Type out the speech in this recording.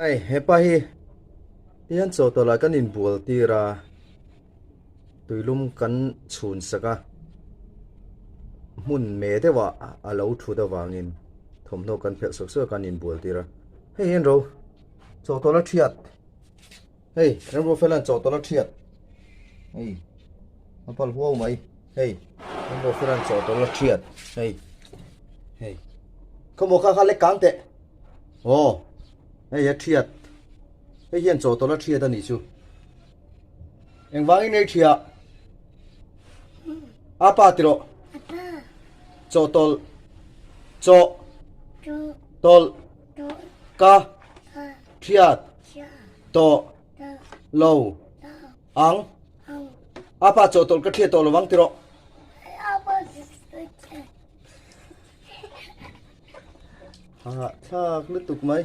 ai hepa hi hian chaw tola kan in bual tira tuilum kan chhun saka mun me dewa alo thu da wangin thomno kan phel sok so kan in bual tira hei hen ro chaw tola thiat hei ram ro felan chaw tola thiat hei apal huau mai hei ram ro felan chaw tola thiat hei hei komo kha kha le kang te oh hei ya thiat hei hian chaw tola thiat ani chu eng wangi nei thia apa tiro chaw tol chaw tol ka thiat to lo ang apa chaw tol ka thiat to lo wang tiro thak lutuk mai